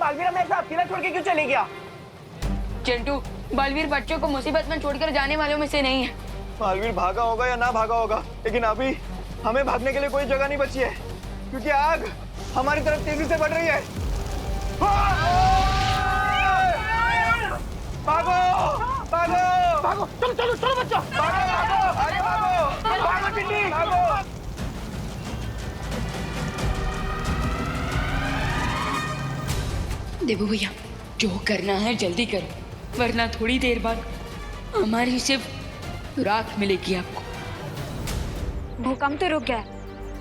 बालवीर हमें ऐसा अकेला छोड़ के क्यों चले गया? चिंटू, बालवीर बच्चों को मुसीबत में छोड़कर जाने वालों में से नहीं है। बालवीर भागा होगा या ना भागा होगा, लेकिन अभी हमें भागने के लिए कोई जगह नहीं बची है, क्योंकि आग हमारी तरफ तेजी से बढ़ रही है। भागो भागो भागो, चलो चलो चलो बच्चों, भागो भागो, अरे भागो भागो टिंडी भागो। देवू भैया, जो करना है जल्दी करो, वरना थोड़ी देर बाद हमारी सिर्फ राख मिलेगी आपको। भूकंप तो रुक गया,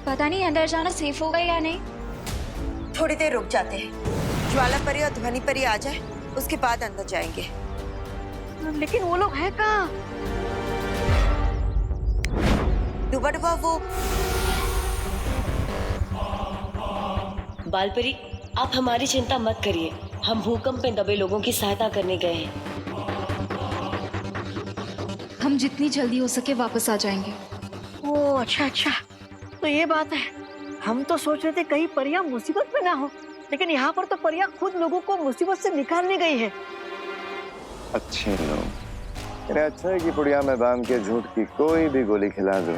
पता नहीं अंदर जाना सेफ होगा या नहीं। थोड़ी देर रुक जाते हैं, ज्वाला परी और ध्वनि परी आ जाए, उसके बाद अंदर जाएंगे। लेकिन वो लोग हैं कहाँ? डूबा डूबा वो बालपरी, आप हमारी चिंता मत करिए, हम भूकंप में दबे लोगों की सहायता करने गए हैं। हम जितनी जल्दी हो सके वापस आ जाएंगे। ओह अच्छा अच्छा, तो ये बात है। हम तो सोच रहे थे कहीं परियां मुसीबत में ना हो, लेकिन यहाँ पर तो परियां खुद लोगों को मुसीबत से निकालने गई है। अच्छे लोग, अरे अच्छा है कि पुड़िया में बांध के झूठ की कोई भी गोली खिला दो,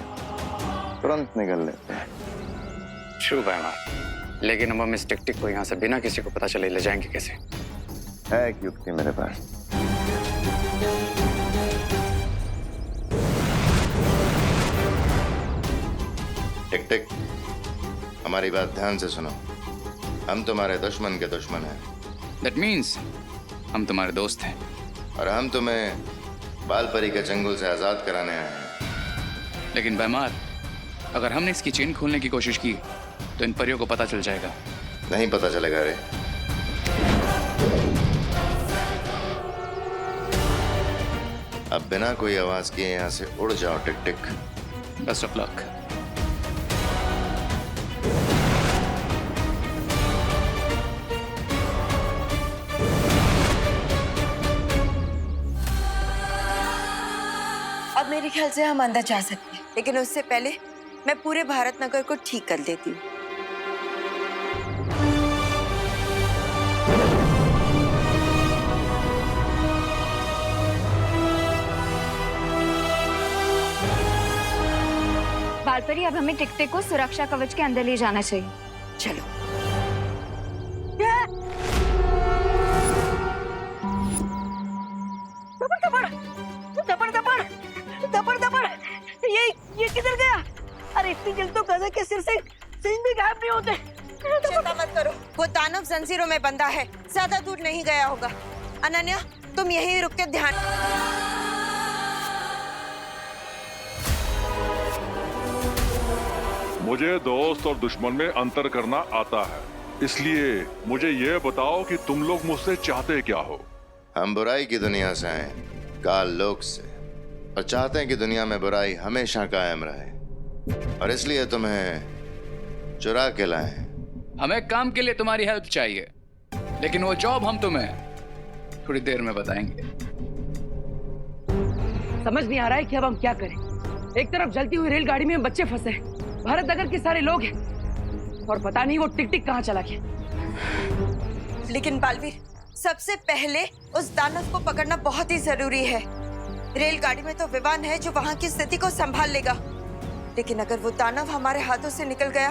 तुरंत निकल लेते हैं। ट्रू भाई, लेकिन हम इस टिक-टिक को यहाँ से बिना किसी को पता चले ले जाएंगे कैसे? है एक युक्ति मेरे पास। टिक टिक, हमारी बात ध्यान से सुनो। हम तुम्हारे दुश्मन के दुश्मन हैं। That means हम तुम्हारे दोस्त हैं। और हम तुम्हें बालपरी के चंगुल से आजाद कराने आए हैं। लेकिन बैमार, अगर हमने इसकी चेन खोलने की कोशिश की तो इन परियों को पता चल जाएगा। नहीं पता चलेगा रे। अब बिना कोई आवाज किए यहाँ से उड़ जाओ टिक टिक। Best of luck. अब मेरे ख्याल से हम अंदर जा सकते हैं, लेकिन उससे पहले मैं पूरे भारत नगर को ठीक कर देती हूँ। बालपरी, अब हमें टिक-टिक को सुरक्षा कवच के अंदर ले जाना चाहिए। चलो। दबड़ दबड़, ये किधर गया? अरे इतनी जल्दी तो गधा के सिर से सिंह भी गायब नहीं होते। चिंता मत करो, वो दानव जंजीरों में बंधा है, ज्यादा दूर नहीं गया होगा। अनन्या, तुम यहीं रुक के ध्यान। मुझे दोस्त और दुश्मन में अंतर करना आता है, इसलिए मुझे ये बताओ कि तुम लोग मुझसे चाहते क्या हो? हम बुराई की दुनिया से आए, काल लोक से, और चाहते हैं कि दुनिया में बुराई हमेशा कायम रहे, और इसलिए तुम्हें चुरा के लाए हैं। हमें काम के लिए तुम्हारी हेल्प चाहिए, लेकिन वो जॉब हम तुम्हें थोड़ी देर में बताएंगे। समझ नहीं आ रहा है कि अब हम क्या करें। एक तरफ जलती हुई रेलगाड़ी में बच्चे फंसे हैं, भारत नगर के सारे लोग हैं, और पता नहीं वो टिक टिक कहाँ चला गया। लेकिन बालवीर, सबसे पहले उस दानव को पकड़ना बहुत ही जरूरी है। रेलगाड़ी में तो विमान है जो वहां की स्थिति को संभाल लेगा, लेकिन अगर वो दानव हमारे हाथों से निकल गया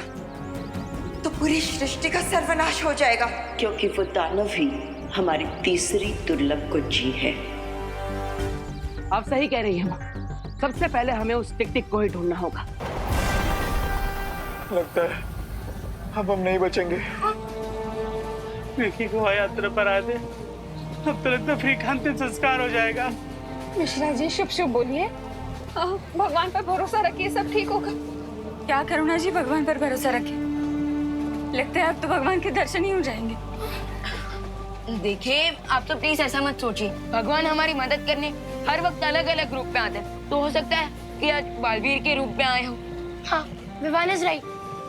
तो पूरी सृष्टि का सर्वनाश हो जाएगा। क्योंकि वो दानव ही हमारी तीसरी दुर्लभ कुंजी है। आप सही कह रही हैं, सबसे पहले हमें उस टिक टिक को ही ढूंढना होगा। लगता है अब हम नहीं बचेंगे। विकी को यात्रा पर आए थे, अब तो लगता फ्रीक अंतिम संस्कार हो जाएगा। मिश्रा जी, शुभ शुभ बोलिए। भगवान पर भरोसा रखिए, सब ठीक होगा। क्या करुणा जी, भगवान पर भरोसा रखिए। लगता है अब तो भगवान के दर्शन ही हो जाएंगे। देखिए, आप तो प्लीज ऐसा मत सोचिए। भगवान हमारी मदद करने हर वक्त अलग अलग रूप में आते हैं, तो हो सकता है कि आज बालवीर के रूप में आए हो। हाँ, विवान इज राइट,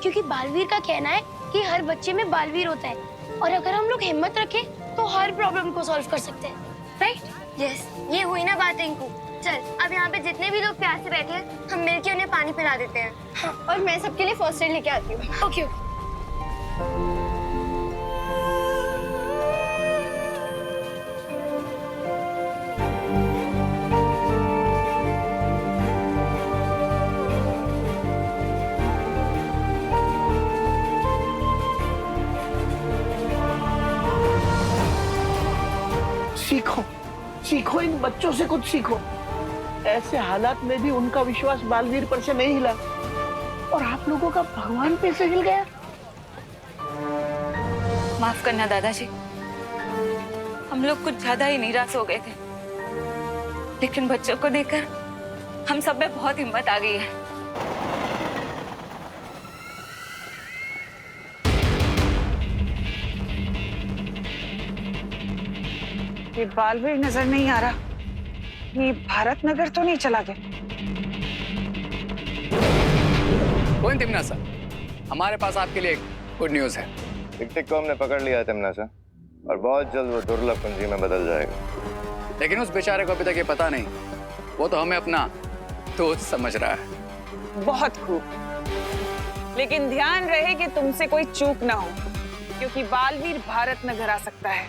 क्योंकि बालवीर का कहना है कि हर बच्चे में बालवीर होता है, और अगर हम लोग हिम्मत रखें तो हर प्रॉब्लम को सॉल्व कर सकते हैं, राइट? यस, ये हुई ना बात रिंकू। चल, अब यहाँ पे जितने भी लोग प्यासे बैठे हैं, हम मिलके उन्हें पानी पिला देते हैं। हाँ, और मैं सबके लिए फर्स्ट एड लेके आती हूँ। ओके। सीखो, इन बच्चों से कुछ सीखो। ऐसे हालात में भी उनका विश्वास बालवीर पर से नहीं हिला, और आप लोगों का भगवान पे से हिल गया। माफ करना दादाजी, हम लोग कुछ ज्यादा ही निराश हो गए थे, लेकिन बच्चों को देखकर हम सब में बहुत हिम्मत आ गई है। ये बालवीर नजर नहीं आ रहा। ये भारत नगर तो नहीं चला गया? कौन तिमनासा, हमारे पास आपके लिए गुड न्यूज है। टिक-टिक को हमने पकड़ लिया है तिमनासा, और बहुत जल्द वो दुर्लभ कुंजी में बदल जाएगा। लेकिन उस बेचारे को अभी तक ये पता नहीं, वो तो हमें अपना दोस्त समझ रहा है। बहुत खूब, लेकिन ध्यान रहे कि तुमसे कोई चूक ना हो, क्योंकि बालवीर भारत नगर आ सकता है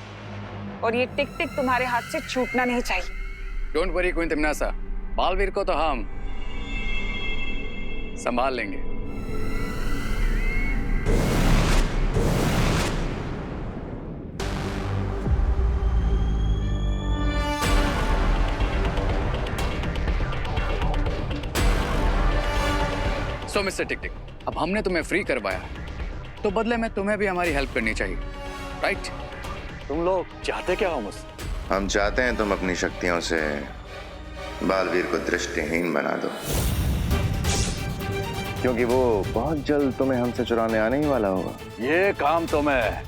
और ये टिक-टिक तुम्हारे हाथ से छूटना नहीं चाहिए। डोंट वरी क्वीन तिमनासा, बालवीर को तो हम संभाल लेंगे। सो मिस्टर टिक-टिक, अब हमने तुम्हें फ्री करवाया, तो बदले में तुम्हें भी हमारी हेल्प करनी चाहिए, राइट? तुम लोग चाहते क्या हो मुझसे? हम चाहते हैं तुम अपनी शक्तियों से बालवीर को दृष्टिहीन बना दो, क्योंकि वो बहुत जल्द तुम्हें हमसे चुराने आने ही वाला होगा। ये काम तो मैं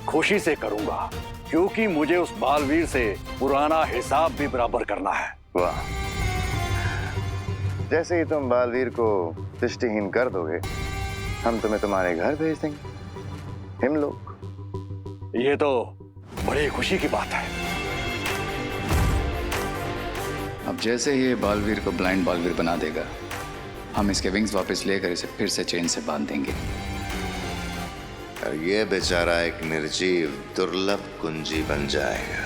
खुशी से करूंगा, क्योंकि मुझे उस बालवीर से पुराना हिसाब भी बराबर करना है। वाह, जैसे ही तुम बालवीर को दृष्टिहीन कर दोगे, हम तुम्हें तुम्हारे घर भेज देंगे, हिमलोक। ये तो बड़ी खुशी की बात है। अब जैसे ही ये बालवीर को ब्लाइंड बालवीर बना देगा, हम इसके विंग्स वापस लेकर इसे फिर से चेन से बांध देंगे, और ये बेचारा एक निर्जीव दुर्लभ कुंजी बन जाएगा।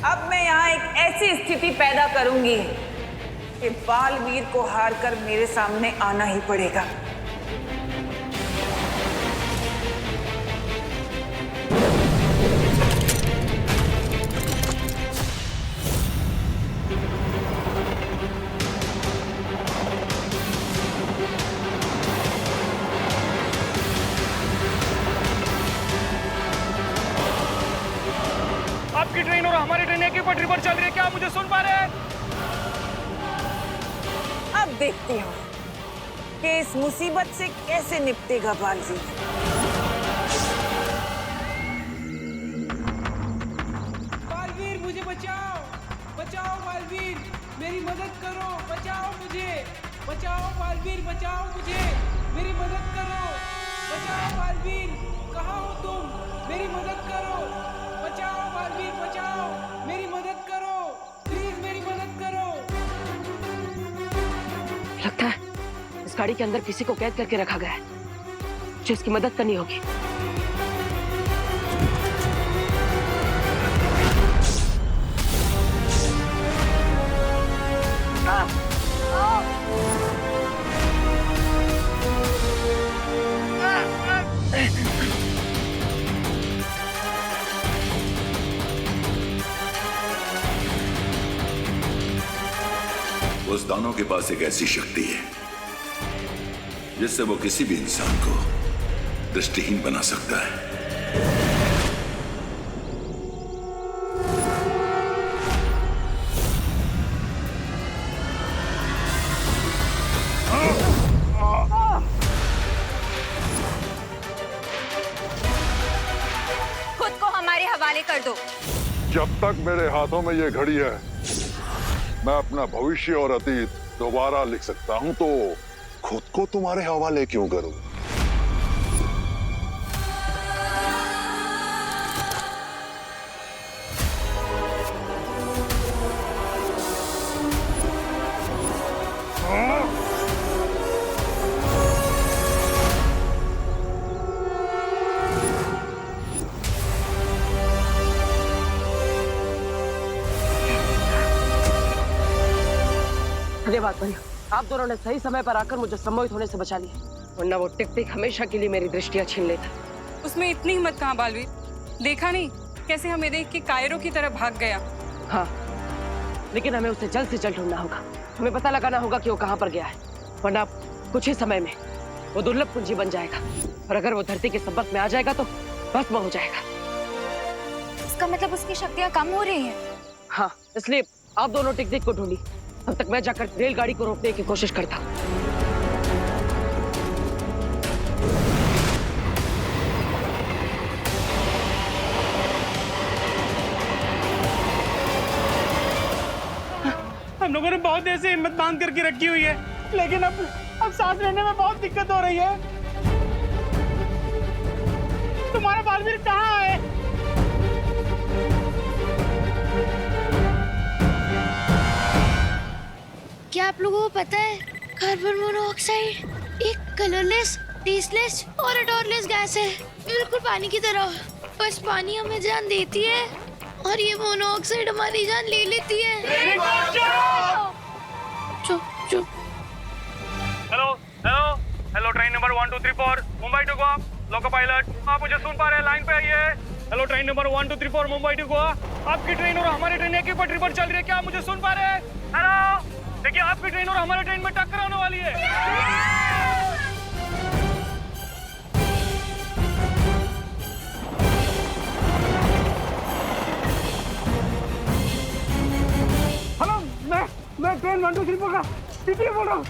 अब मैं यहाँ एक ऐसी स्थिति पैदा करूंगी कि बालवीर को हारकर मेरे सामने आना ही पड़ेगा। आपकी ट्रेन और हमारी ट्रेन एक ही पटरी पर चल रही है, क्या आप मुझे सुन पा रहे हैं? अब देखती हूँ कि इस मुसीबत से कैसे निपटेगा बालवीर। बालवीर मुझे बचाओ, बचाओ बालवीर, मेरी मदद करो, बचाओ मुझे, बचाओ बालवीर, बचाओ मुझे, मेरी मदद करो, बचाओ बालवीर, कहाँ हो तुम, मेरी मदद करो, बचाओ बालवीर, बचाओ, मेरी मदद करो, प्लीज मेरी मदद करो। लगता है इस गाड़ी के अंदर किसी को कैद करके रखा गया है, जो इसकी मदद करनी होगी। उस दानव के पास एक ऐसी शक्ति है जिससे वो किसी भी इंसान को दृष्टिहीन बना सकता है। खुद को हमारे हवाले कर दो। जब तक मेरे हाथों में ये घड़ी है, मैं अपना भविष्य और अतीत दोबारा लिख सकता हूं, तो खुद को तुम्हारे हवाले क्यों करूं? धन्यवाद भैया, आप दोनों ने सही समय पर आकर मुझे सम्मोहित होने से बचा लिया, वरना वो टिक टिक हमेशा के लिए मेरी दृष्टियां छीन लेता। उसमें इतनी हिम्मत कहाँ बालवीर, देखा नहीं कैसे हमें देख के कायरों की तरह भाग गया। हाँ, लेकिन हमें उसे जल्द से जल्द ढूंढना होगा। हमें पता लगाना होगा कि वो कहाँ पर गया है, वरना कुछ ही समय में वो दुर्लभ पूंजी बन जाएगा, और अगर वो धरती के संपर्क में आ जाएगा तो भस्म हो जाएगा। इसका मतलब उसकी शक्तियाँ कम हो रही हैं। हाँ, इसलिए आप दोनों टिक टिक को ढूंढी, तब तक मैं जाकर रेलगाड़ी को रोकने की कोशिश करता हूँ। हम लोगों ने बहुत देर से हिम्मत बांध करके रखी हुई है, लेकिन अब सांस लेने में बहुत दिक्कत हो रही है। तुम्हारा बालवीर कहाँ है? क्या आप लोगों को पता है कार्बन मोनोऑक्साइड एक कलरलेस, टेस्टलेस और odorless गैस है, बिल्कुल पानी की तरह। बस पानी हमें जान देती है और ये मोनोऑक्साइड हमारी जान ले लेती है। चुप चुप। Hello hello hello, train number 1234 Mumbai to Goa, loco pilot, आप मुझे सुन पा रहे हैं? लाइन पे आइए। Hello, train number 1234 Mumbai to Goa, आपकी ट्रेन और हमारी ट्रेन एक ही पटरी पर चल रही है, क्या आप मुझे सुन पा रहे हैं? हेलो, देखिए आपकी ट्रेन और हमारी ट्रेन में टक्कर होने वाली है। हेलो, मैं ट्रेन 1234 का टीटी बोल रहा हूँ।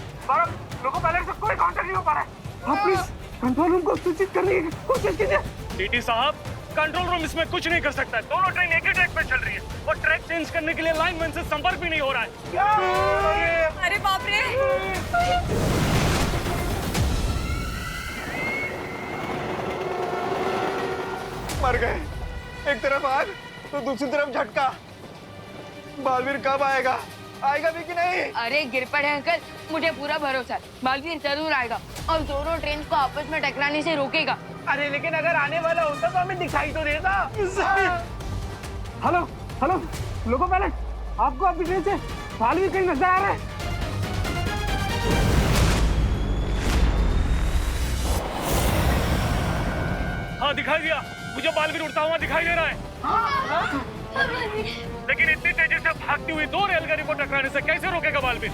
लोको पायलट से कोई कांटेक्ट नहीं हो पा रहा है। आप प्लीज कंट्रोल रूम को सूचित करने की कोशिश कीजिए। टीटी साहब, कंट्रोल रूम इसमें कुछ नहीं कर सकता है। दोनों ट्रेन एक ही ट्रैक पे चल रही है और ट्रैक चेंज करने के लिए लाइनमैन से संपर्क भी नहीं हो रहा है। अरे बाप रे! मर गए। एक तरफ आग तो दूसरी तरफ झटका। बालवीर कब आएगा? आएगा भी कि नहीं? अरे गिर पड़े अंकल, मुझे पूरा भरोसा है, बालवीर जरूर आएगा और दोनों ट्रेन को आपस में टकराने से रोकेगा। अरे लेकिन अगर आने वाला होता तो हमें दिखाई तो देता। हेलो हेलो, लोको पायलट, आपको आपकी ट्रेन से बालवीर कहीं नजर आ रहा है? हाँ, दिखाई दिया, मुझे बालवीर उड़ता हुआ दिखाई दे रहा है। लेकिन इतनी तेजी से भागती हुई दो रेलगाड़ी को टकराने से कैसे रोकेगा बालवीर?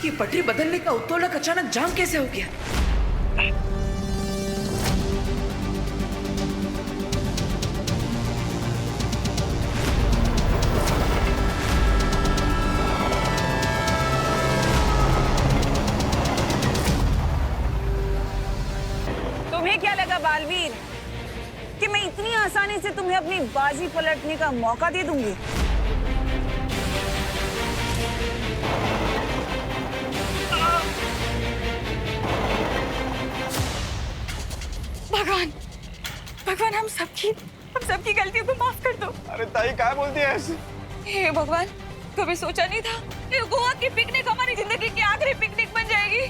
ये पटरी बदलने का उत्तोलक अचानक जाम कैसे हो गया? तुम्हें क्या लगा बालवीर कि मैं इतनी आसानी से तुम्हें अपनी बाजी पलटने का मौका दे दूंगी? भगवान, भगवान, हम सबकी गलतियों को माफ कर दो। अरे ताई क्या बोलती है ऐसे? हे भगवान, कभी सोचा नहीं था ये गोवा की पिकनिक हमारी जिंदगी की आखिरी पिकनिक बन जाएगी।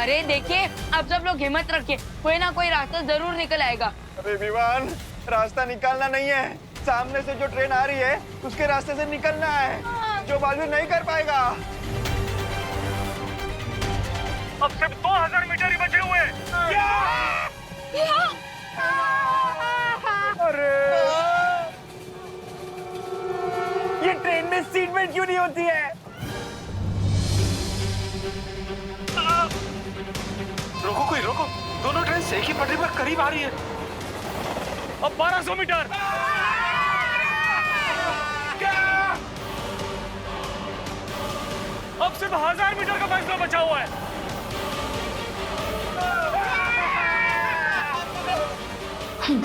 अरे देखिए, अब सब लोग हिम्मत रखिए, कोई ना कोई रास्ता जरूर निकल आएगा। अरे विवान, रास्ता निकालना नहीं है, सामने से जो ट्रेन आ रही है उसके रास्ते से निकलना है, जो बालवीर नहीं कर पाएगा। अब सिर्फ 2000 मीटर ही बचे हुए हैं। अरे ये ट्रेन में सीट बेल्ट क्यों नहीं होती है? रोको, कोई रोको, दोनों ट्रेन से एक ही पटरी पर करीब आ रही है। अब 1200 मीटर। अब सिर्फ 1000 मीटर का फैसला बचा हुआ है।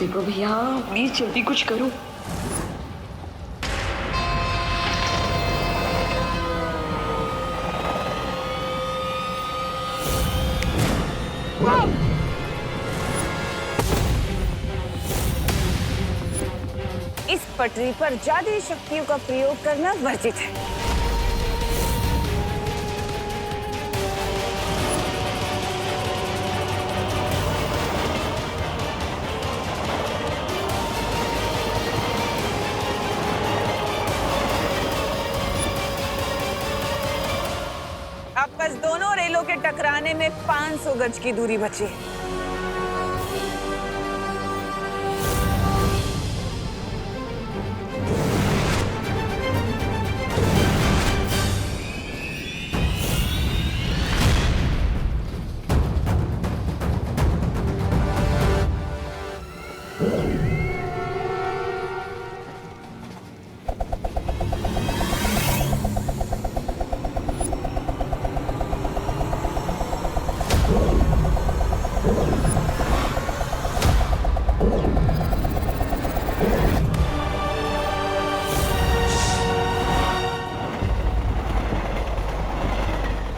देखो भैया, प्लीज जल्दी कुछ करो। इस पटरी पर जादुई शक्तियों का प्रयोग करना वर्जित है। अब बस दोनों रेलों के टकराने में 500 गज की दूरी बची है।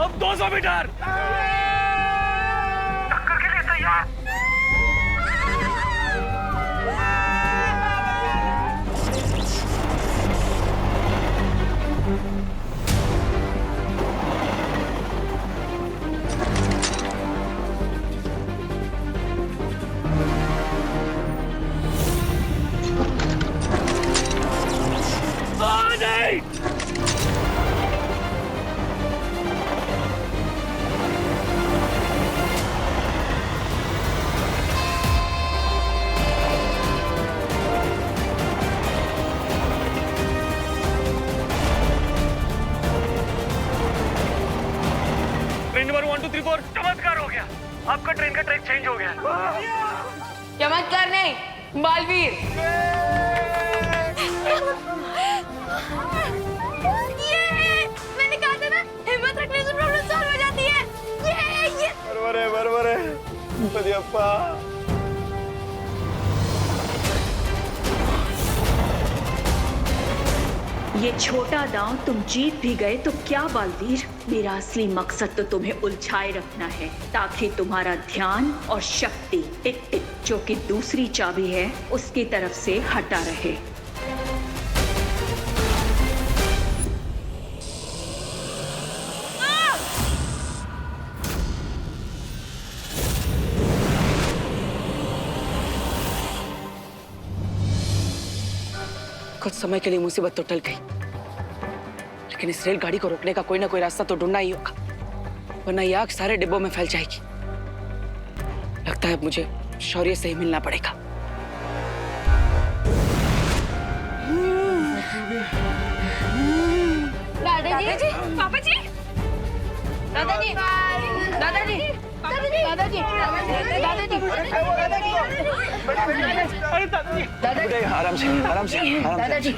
अब 200 मीटर टक्कर के लिए तैयार। नहीं ट्रेन नंबर 1234 चमत्कार हो गया। आपका ट्रेन का ट्रैक चेंज हो गया। चमत्कार नहीं, बालवीर। ये मैंने कहा था ना, हिम्मत रखने से प्रॉब्लम सॉल्व हो जाती है। ये बरोबर है बलियप्पा। ये छोटा दांव तुम जीत भी गए तो क्या बालवीर, मेरा असली मकसद तो तुम्हें उलझाए रखना है ताकि तुम्हारा ध्यान और शक्ति टिक टिक जो कि दूसरी चाबी है उसकी तरफ से हटा रहे। कुछ समय के लिए मुसीबत तो टल गई, लेकिन इस रेलगाड़ी को रोकने का कोई ना कोई रास्ता तो ढूंढना ही होगा, वरना ये आग सारे डिब्बों में फैल जाएगी। लगता है अब मुझे शौर्य से ही मिलना पड़ेगा। दादाजी, पापा जी, दादाजी, दादाजी, दादाजी, दादाजी, दादाजी आराम से आराम से दादाजी,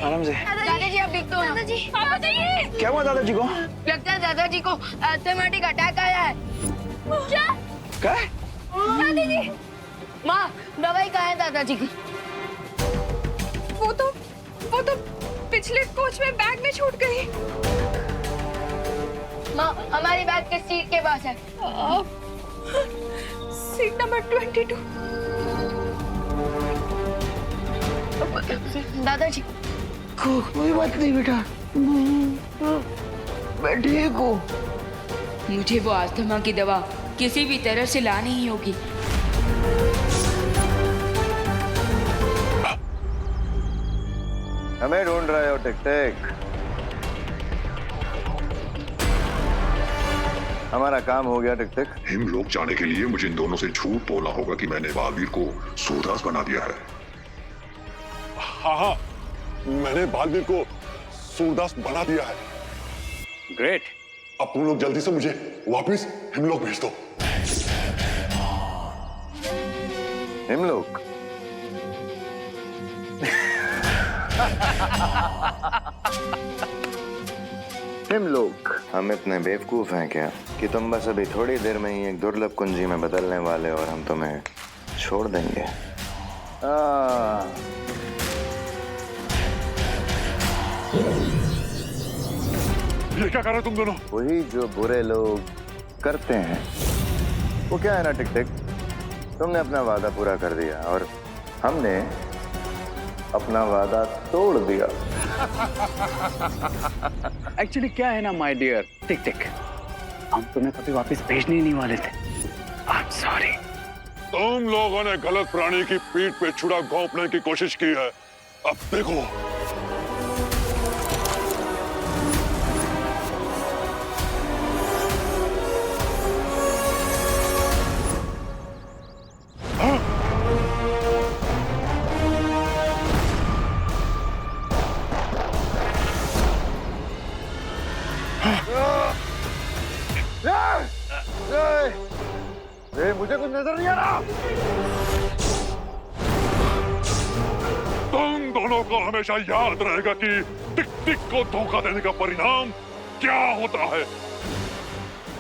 आराम से। दादाजी आप देख तो दादाजी, पापा जी, क्या हुआ दादाजी को? लगता है दादाजी को एस्थमाटिक अटैक आया है। क्या? दादाजी, माँ दवाई कहाँ है दादाजी की? वो तो पिछले कोच में बैग में छूट गई। माँ हमारी बैग किस सीट के पास है? Seat number 22। दादाजी कोई बात नहीं बेटा, मैं ठीक हूँ। मुझे वो अस्थमा की दवा किसी भी तरह से लानी ही होगी। हमें ढूंढ रहे हो टिक टिक? हमारा काम हो गया टिक टिक। हिमलोक जाने के लिए मुझे इन दोनों से झूठ बोलना होगा कि मैंने बालवीर को सूरदास बना दिया है। हाँ, मैंने बालवीर को सूरदास बना दिया है। ग्रेट। अब तुम लोग जल्दी से मुझे वापस हिमलोक भेज दो। हिमलोक? हिमलोक? हम इतने बेवकूफ हैं क्या कि तुम बस अभी थोड़ी देर में ही एक दुर्लभ कुंजी में बदलने वाले और हम तुम्हें छोड़ देंगे। ये क्या कर रहे हो तुम दोनों? वही जो बुरे लोग करते हैं। वो क्या है ना टिक टिक, तुमने अपना वादा पूरा कर दिया और हमने अपना वादा तोड़ दिया। एक्चुअली क्या है ना माय डियर टिक टिक, हम तुम्हें कभी वापस भेजने ही नहीं वाले थे। I am sorry. तुम लोगों ने गलत प्राणी की पीठ पे छुरा घोंपने की कोशिश की है। अब देखो, मुझे कुछ नजर नहीं आ रहा। तुम दोनों को हमेशा याद रहेगा कि टिक टिक को धोखा देने का परिणाम क्या होता है।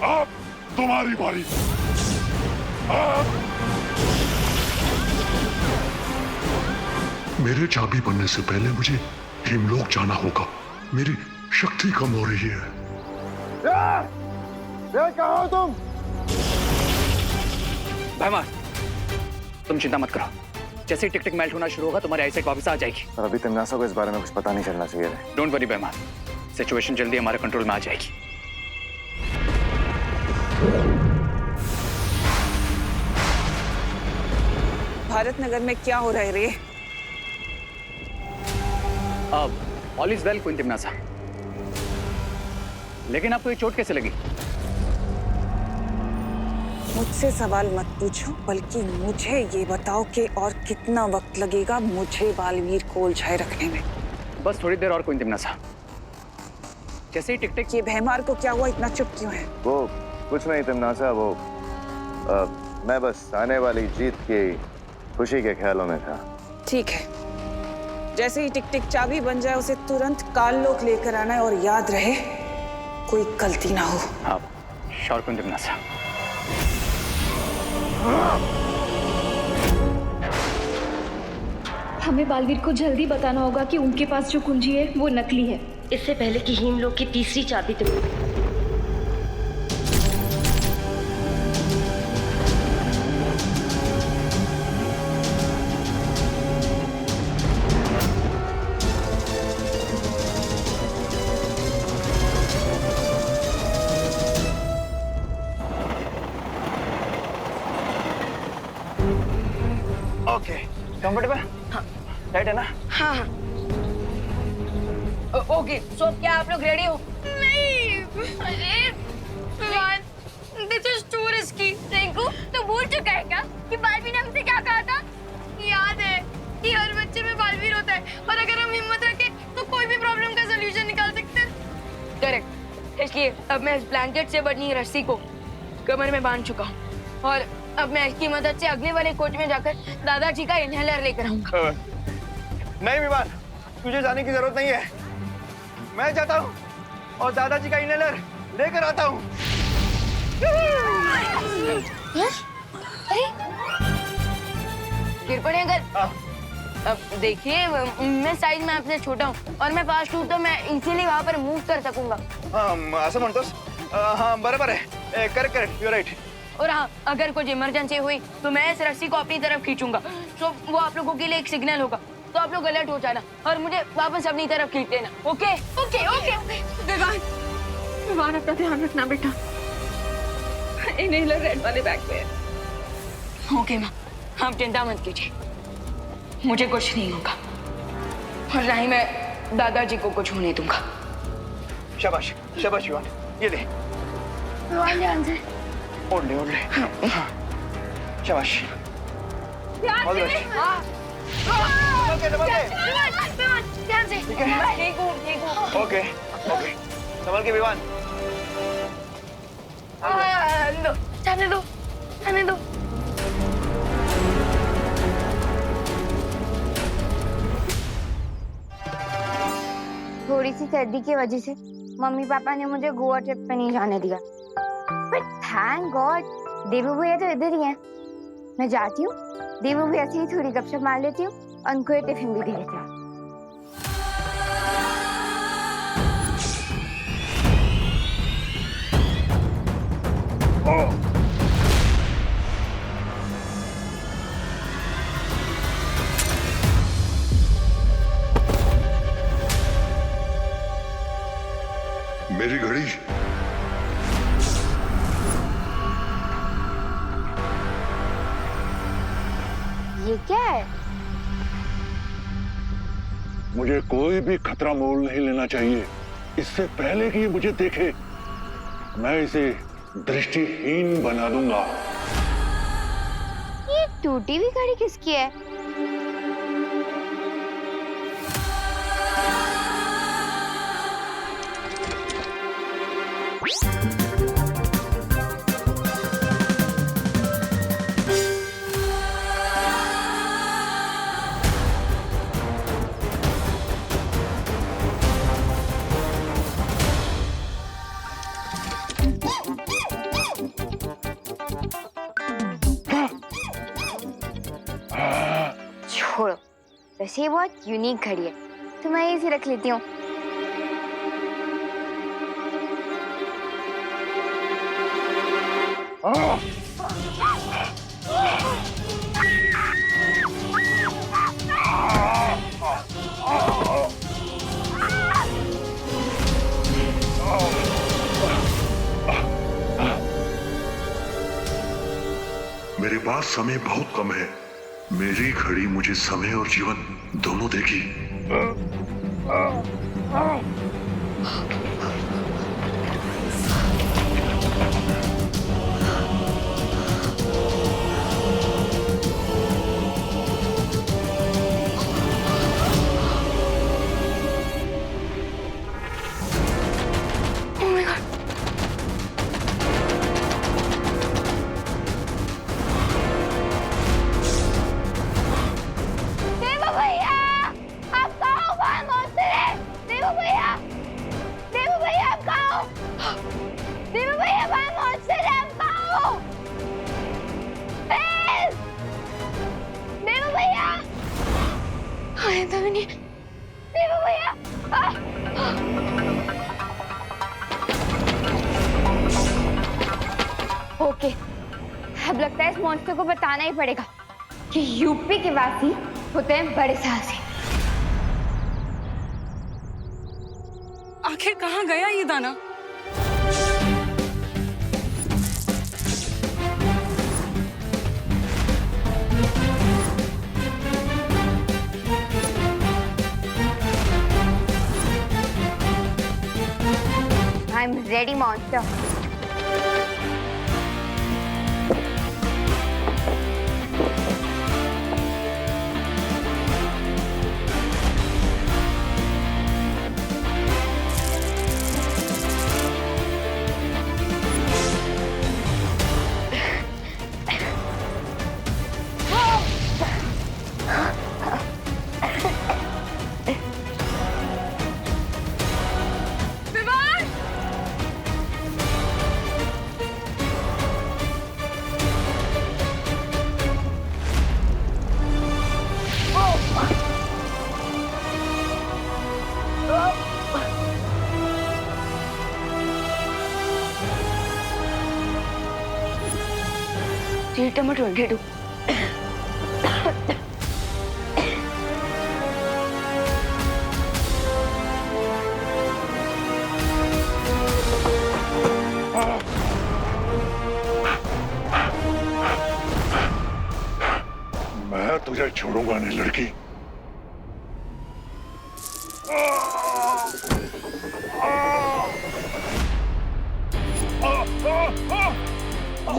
अब तुम्हारी बारी। मेरे चाबी बनने से पहले मुझे हिमलोक जाना होगा। मेरी शक्ति कम हो रही है। कहाँ हो तुम? भाईमान, तुम चिंता मत करो, जैसे ही टिक टिक मेल्ट होना शुरू होगा तुम्हारी आईसाइट वापस आ जाएगी। और अभी तिमनासा को इस बारे में कुछ पता नहीं चलना चाहिए। डोंट वरी भाईमान, सिचुएशन जल्दी हमारे कंट्रोल में आ जाएगी। भारत नगर में क्या हो रहा है रे? अब ऑल इज वेल क्वीन तिमनासा, लेकिन आपको ये चोट कैसे लगी? मुझसे सवाल मत पूछो, बल्कि मुझे ये बताओ कि और कितना वक्त लगेगा मुझे बालवीर को उलझाए रखने में। बस थोड़ी देर और क्वीन तिमनासा। जैसे ही टिक टिक। ये भैमार को क्या हुआ, इतना चुप क्यों है? वो कुछ नहीं तिमनासा, वो मैं बस आने वाली जीत की खुशी के ख्यालों में था। ठीक है, जैसे ही टिक टिक चाबी बन जाए उसे तुरंत काललोक लेकर आना है और याद रहे कोई गलती ना हो। हाँ, श्योर क्वीन तिमनासा। हमें बालवीर को जल्दी बताना होगा कि उनके पास जो कुंजी है वो नकली है, इससे पहले कि हिमलोक की तीसरी चाबी तुम। Okay, comfortable? हाँ, राइट है ना? हाँ हाँ। ओके, सो क्या आप लोग रेडी हो? नहीं, अरे this is to risky. Rinku, तो भूल चुका है क्या कि बालवीर ने हमसे क्या कहा था? याद है कि हर बच्चे में बालवीर होता है और अगर हम हिम्मत रखें तो कोई भी प्रॉब्लम का सलूशन निकाल सकते हैं। करेक्ट, इसलिए अब मैं इस ब्लैंकेट से बनी रस्सी को कमर में बांध चुका हूँ और अब मैं इसकी मदद से अगले वाले कोच में जाकर दादाजी का इनहेलर लेकर आऊंगा। नहीं विमान, तुझे जाने की जरूरत नहीं है। मैं जाता हूँ और दादाजी का इनहेलर लेकर आता हूँ। कृपण अगर अब देखिए, मैं साइज में आपसे छोटा हूँ और मैं फास्ट हूँ, तो मैं इजीली वहाँ पर मूव कर सकूंगा। हाँ, असं म्हणतोस? हाँ, बराबर है। Correct, you right. और हाँ, अगर कुछ इमरजेंसी हुई तो मैं इस रस्सी को अपनी तरफ खींचूंगा, तो वो आप लोगों के लिए एक सिग्नल होगा, तो आप लोग अलर्ट हो जाना और मुझे वापस अपनी तरफ खींच लेना। Okay okay okay. विवान अपना ध्यान रखना बेटा। इनहेलर रेड वाले बैग में है। ओके माँ, आप चिंता मत कीजिए, मुझे कुछ नहीं होगा और ना ही मैं दादाजी को कुछ होने दूंगा। शाबाश शाबाश विवान, ये ले। ध्यान से। ओढ़ ले। हाँ। शाबाश। ध्यान से। ध्यान से। ठीक है? ठीक हूँ। ओके, संभल के विवान। जाने दो। थोड़ी सी सर्दी की वजह से मम्मी पापा ने मुझे गोवा ट्रिप पे नहीं जाने दिया, बट थैंक गॉड देवू भैया तो इधर ही हैं। मैं जाती हूँ, देवू भैया से ही थोड़ी गपशप मार लेती हूँ और उनको ये टिफिन भी दे देती हूँ। ये क्या है? मुझे कोई भी खतरा मोल नहीं लेना चाहिए। इससे पहले कि ये मुझे देखे, मैं इसे दृष्टिहीन बना दूंगा। ये टूटी हुई घड़ी किसकी है? छोड़ो, वैसे ये बहुत यूनिक घड़ी है तो मैं इसे रख लेती हूँ। मेरे पास समय बहुत कम है। मेरी घड़ी मुझे समय और जीवन दोनों देगी। ओके, अब लगता है इस मॉन्स्टर को बताना ही पड़ेगा कि यूपी के वासी होते हैं बड़े साहसी। आखिर कहाँ गया ये दाना? I'm ready, monster. टमाटो गेडू मैं तुझे छोड़ूंगा नहीं लड़की।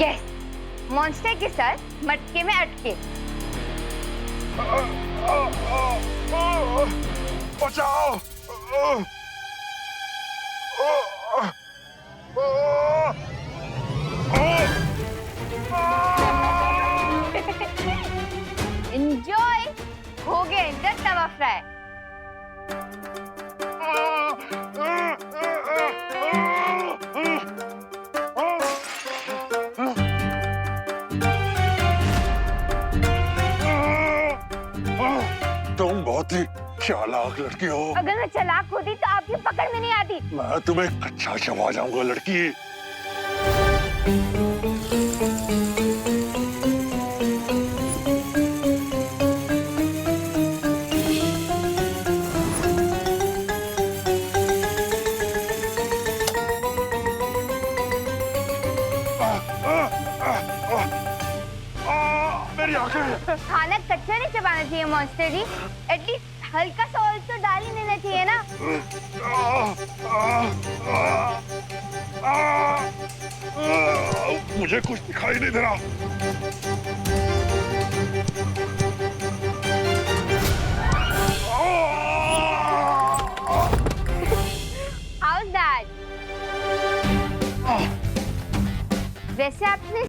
यस, मॉन्स्टर के साथ मटके में अटके। बचाओ! एंजॉय, हो गया इनका तवा फ्राई। तुम बहुत ही चालाक लड़की हो। अगर मैं चालाक होती तो आपकी पकड़ में नहीं आती। मैं तुम्हें कच्चा चबा जाऊंगा लड़की। मेरी मेरी आंखें। खाना कच्चा नहीं चबाना चाहिए मॉन्स्टर जी, एटलीस्ट हल्का सा ऑयल तो डाल ही देना चाहिए ना। मुझे कुछ दिखाई नहीं दे रहा। How's that? वैसे आपने